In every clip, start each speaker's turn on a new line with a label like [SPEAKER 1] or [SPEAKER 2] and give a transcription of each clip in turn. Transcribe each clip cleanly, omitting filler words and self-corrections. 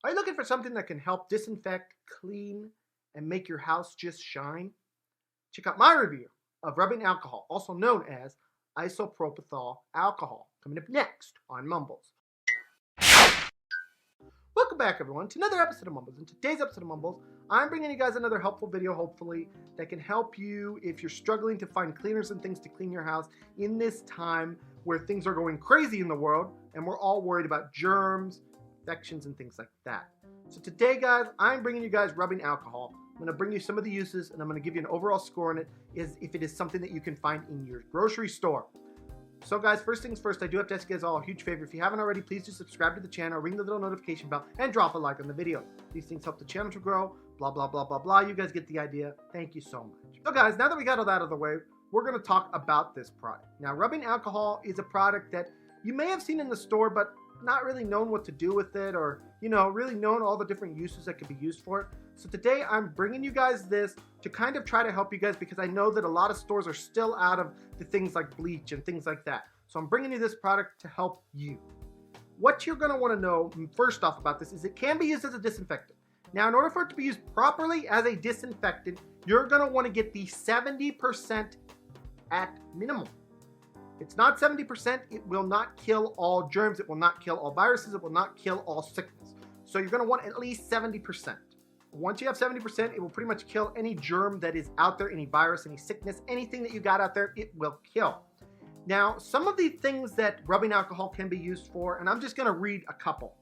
[SPEAKER 1] Are you looking for something that can help disinfect, clean, and make your house just shine? Check out my review of rubbing alcohol, also known as Isopropyl Alcohol, coming up next on Mumbles. Welcome back, everyone, to another episode of Mumbles. In today's episode of Mumbles, I'm bringing you guys another helpful video, hopefully, that can help you if you're struggling to find cleaners and things to clean your house in this time where things are going crazy in the world and we're all worried about germs, infections, and things like that. So today, guys, I'm bringing you guys rubbing alcohol. I'm going to bring you some of the uses, and I'm going to give you an overall score on it if it is something that you can find in your grocery store. So guys, first things first, I do have to ask you guys all a huge favor. If you haven't already, please do subscribe to the channel, ring the little notification bell, and drop a like on the video. These things help the channel to grow, blah, blah, blah, blah, blah. You guys get the idea. Thank you so much. So guys, now that we got all that out of the way, we're going to talk about this product. Now, rubbing alcohol is a product that you may have seen in the store, but not really known what to do with it, or, really known all the different uses that could be used for it. So today I'm bringing you guys this to kind of try to help you guys, because I know that a lot of stores are still out of the things like bleach and things like that. So I'm bringing you this product to help you. What you're going to want to know first off about this is it can be used as a disinfectant. Now, in order for it to be used properly as a disinfectant, you're going to want to get the 70% at minimum. If it's not 70%, it will not kill all germs, it will not kill all viruses, it will not kill all sickness. So you're going to want at least 70%. Once you have 70%, it will pretty much kill any germ that is out there, any virus, any sickness, anything that you got out there, it will kill. Now, some of the things that rubbing alcohol can be used for, and I'm just going to read a couple.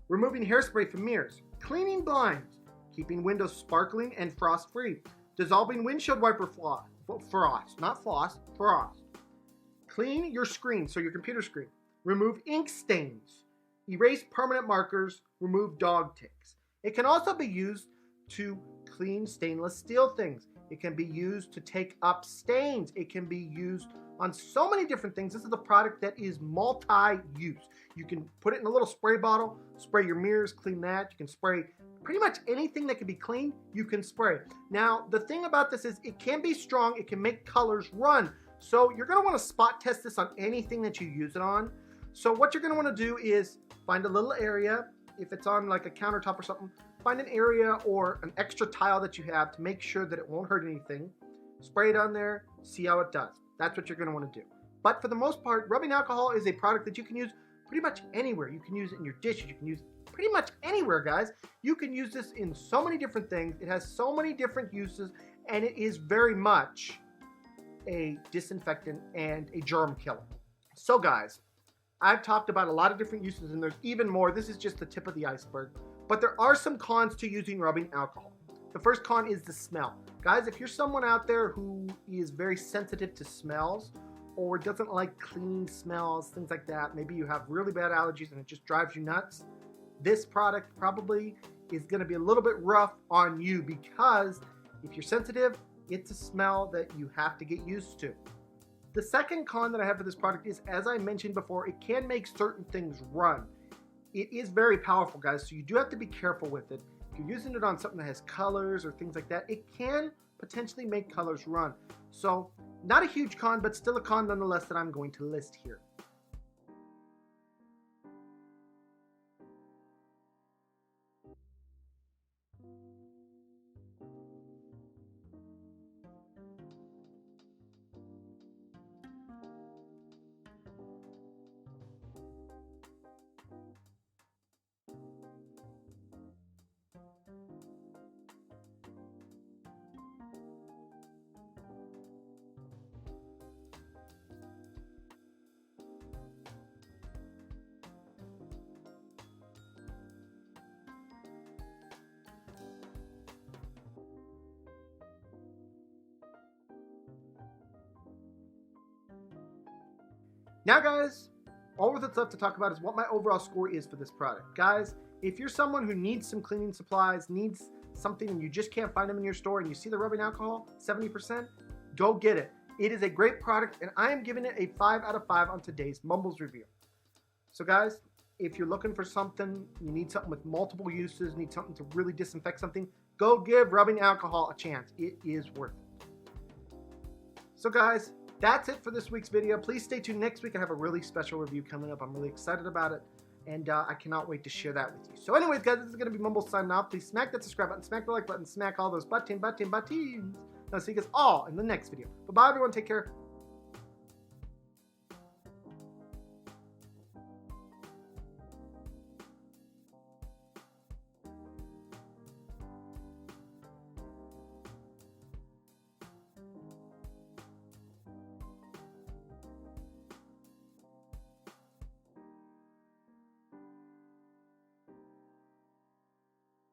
[SPEAKER 1] Removing hairspray from mirrors, cleaning blinds, keeping windows sparkling and frost-free, dissolving windshield wiper frost. Clean your screen, so your computer screen. Remove ink stains. Erase permanent markers. Remove dog ticks. It can also be used to clean stainless steel things. It can be used to take up stains. It can be used on so many different things. This is a product that is multi-use. You can put it in a little spray bottle, spray your mirrors, clean that. You can spray pretty much anything that can be clean, you can spray. Now, the thing about this is it can be strong. It can make colors run. So you're going to want to spot test this on anything that you use it on. So what you're going to want to do is find a little area. If it's on like a countertop or something, find an area or an extra tile that you have to make sure that it won't hurt anything. Spray it on there, see how it does. That's what you're going to want to do. But for the most part, rubbing alcohol is a product that you can use pretty much anywhere. You can use it in your dishes. You can use it pretty much anywhere, guys. You can use this in so many different things. It has so many different uses, and it is very much a disinfectant and a germ killer. So guys, I've talked about a lot of different uses, and there's even more. This is just the tip of the iceberg. But there are some cons to using rubbing alcohol. The first con is the smell. Guys, if you're someone out there who is very sensitive to smells or doesn't like clean smells, things like that, maybe you have really bad allergies and it just drives you nuts, this product probably is going to be a little bit rough on you, because if you're sensitive, it's a smell that you have to get used to. The second con that I have for this product is, as I mentioned before, it can make certain things run. It is very powerful, guys, so you do have to be careful with it. If you're using it on something that has colors or things like that, it can potentially make colors run. So not a huge con, but still a con nonetheless that I'm going to list here. Now, guys, all that's left to talk about is what my overall score is for this product. Guys, if you're someone who needs some cleaning supplies, needs something, and you just can't find them in your store, and you see the rubbing alcohol, 70%, go get it. It is a great product, and I am giving it a 5 out of 5 on today's Mumbles review. So, guys, if you're looking for something, you need something with multiple uses, need something to really disinfect something, go give rubbing alcohol a chance. It is worth it. So, guys, that's it for this week's video. Please stay tuned next week. I have a really special review coming up. I'm really excited about it. And I cannot wait to share that with you. So anyways, guys, this is going to be Mumbles signing off. Please smack that subscribe button, smack the like button, smack all those buttons. I'll see you guys all in the next video. Bye-bye, everyone. Take care.